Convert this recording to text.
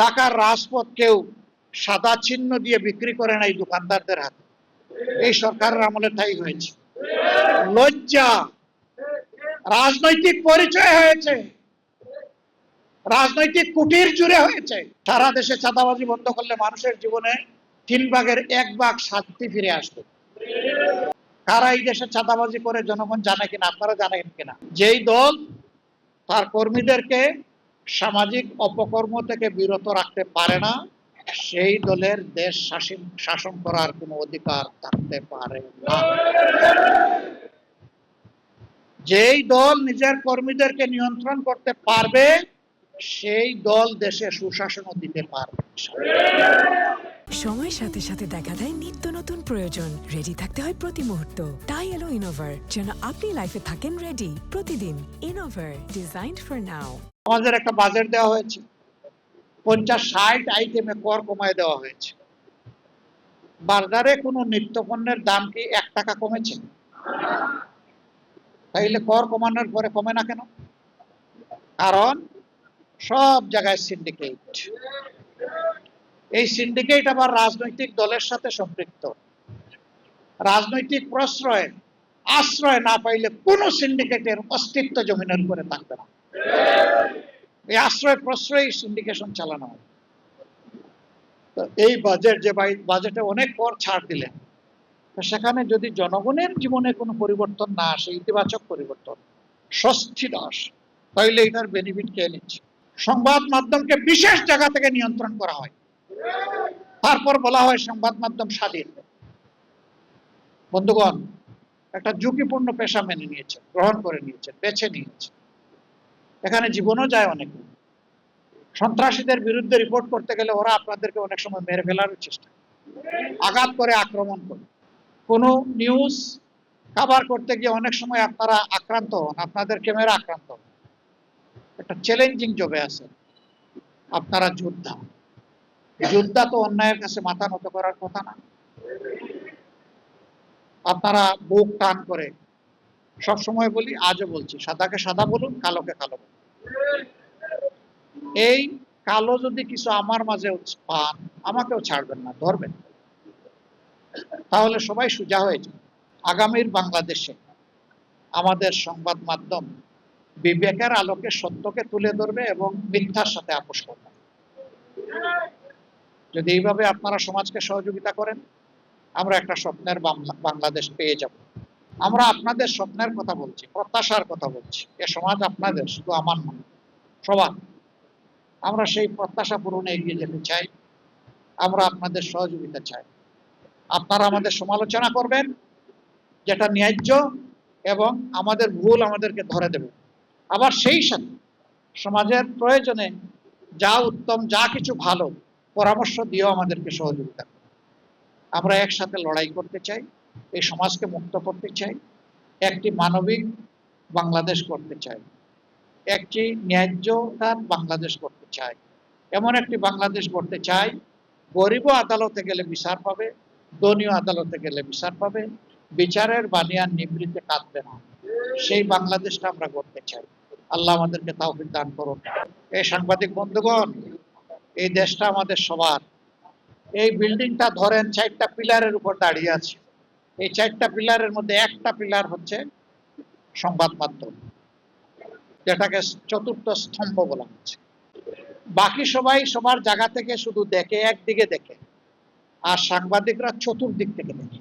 ঢাকার রাজপথ কেউ সাদা চিহ্ন দিয়ে বিক্রি করে নাই দোকানদারদের হাতে। এই সরকারের আমলে তাই হয়েছে। লজ্জা, রাজনৈতিক পরিচয় হয়েছে, রাজনৈতিক কুটির জুড়ে হয়েছে। সারা দেশে চাঁদাবাজি বন্ধ করলে মানুষের জীবনে 1/3 শান্তি ফিরে আসবে। কারা এই দেশে চাঁদাবাজি করে জনগণ জানে কিনা, আপনারা জানেন কিনা? যেই দল তার কর্মীদেরকে সামাজিক অপকর্ম থেকে বিরত রাখতে পারে না, সেই দলের দেশ শাসন করার কোনো অধিকার থাকতে পারে না। যেই দল নিজের কর্মীদেরকে নিয়ন্ত্রণ করতে পারবে, সেই দল দেশে সুশাসনও দিতে পারবে। সময়ের সাথে সাথে দেখা দেয় নিত্য নতুন প্রয়োজন। রেডি থাকতে হয় প্রতি মুহূর্ত। তাই এলো ইনোভার, যেন আপনি লাইফে থাকেন রেডি প্রতিদিন। Innova, designed for now. আমাদের একটা বাজেট দেওয়া হয়েছে, 50-60 আইটেমে কর কমায় দেওয়া হয়েছে। বাজারে কোনো নিত্য পণ্যের দাম কি 1 টাকা কমেছে? তাইলে কর কমানোর পরে কমে না কেন? কারণ সব জায়গায় সিন্ডিকেট। এই সিন্ডিকেট আবার রাজনৈতিক দলের সাথে সম্পৃক্ত। রাজনৈতিক আশ্রয় না পাইলে কোন সিন্ডিকেটের অস্তিত্ব জমিনের উপরে থাকবে না। এই আশ্রয় প্রশ্রয় সিন্ডিকেশন চালানো হয়। তো এই বাজেটে অনেক কর ছাড় দিলেন, সেখানে যদি জনগণের জীবনে কোনো পরিবর্তন না আসে, ইতিবাচক পরিবর্তন, স্বস্তি না আসে, তাইলে এটার বেনিফিট কে নিচ্ছে? সংবাদ মাধ্যমকে বিশেষ জায়গা থেকে নিয়ন্ত্রণ করা হয়, তারপর বলা হয় সংবাদ মাধ্যম স্বাধীন। বন্ধুগণ, একটা ঝুঁকিপূর্ণ পেশা মেনে নিয়েছে, গ্রহণ করে নিয়েছে, বেছে নিয়েছে। এখানে জীবনও যায় অনেক। সন্ত্রাসীদের বিরুদ্ধে রিপোর্ট করতে গেলে ওরা আপনাদেরকে অনেক সময় মেরে ফেলার চেষ্টা, আঘাত করে, আক্রমণ করে। কোনো নিউজ কভার করতে গিয়ে অনেক সময় আপনারা আক্রান্ত হন, আপনাদের ক্যামেরা আক্রান্ত হন। একটা চ্যালেঞ্জিং জবে আছে। আপনারা যোদ্ধা তো অন্যায়ের কাছে মাথা নত করার কথা না। আপনারা বুক টান করে, সবসময় বলি, আজও বলছি, সাদাকে সাদা বলুন, কালোকে কালো বলুন। এই কালো যদি কিছু আমার মাঝে পান, আমাকেও ছাড়বেন না, ধরবেন, তাহলে সবাই সোজা হয়ে যাবে। আগামীর বাংলাদেশে আমাদের সংবাদ মাধ্যম বিবেকের আলোকে সত্যকে তুলে ধরবে এবং মিথ্যার সাথে আপোষ করবে। যদি এইভাবে আপনারা সমাজকে সহযোগিতা করেন, আমরা একটা স্বপ্নের বাংলাদেশ পেয়ে যাব। আমরা আপনাদের স্বপ্নের কথা বলছি, প্রত্যাশার কথা বলছি। এ সমাজ আপনাদের, শুধু আমার নয়, সবার। আমরা সেই প্রত্যাশা পূরণে এগিয়ে যেতে চাই। আমরা আপনাদের সহযোগিতা চাই। আপনারা আমাদের সমালোচনা করবেন, যেটা ন্যায্য, এবং আমাদের ভুল আমাদেরকে ধরে দেবেন। আবার সেই সাথে সমাজের প্রয়োজনে যা উত্তম, যা কিছু ভালো, পরামর্শ দিয়েও আমাদেরকে সহযোগিতা করবেন। আমরা একসাথে লড়াই করতে চাই, এই সমাজকে মুক্ত করতে চাই, একটি মানবিক বাংলাদেশ করতে চাই, একটি ন্যায্যতার বাংলাদেশ করতে চাই। এমন একটি বাংলাদেশ করতে চাই, গরিবও আদালতে গেলে বিচার পাবে, ধনীও আদালতে গেলে বিচার পাবে, বিচারের বানিয়ান নিবৃত্তে কাঁদবে না। সেই বাংলাদেশটা আমরা করতে চাই। আল্লাহ আমাদেরকে তাওফিক দান করুন। এই সাংবাদিক বন্ধুগণ, এই দেশটা আমাদের সবার। এই বিল্ডিংটা ধরেন 4টা পিলারের উপর দাঁড়িয়ে আছে। এই 4টা পিলারের মধ্যে একটা পিলার হচ্ছে সংবাদ মাধ্যম, যেটাকে চতুর্থ স্তম্ভ বলা হচ্ছে। বাকি সবাই সবার জায়গা থেকে শুধু দেখে, একদিকে দেখে, আর সাংবাদিকরা চতুর্দিক থেকে দেখে।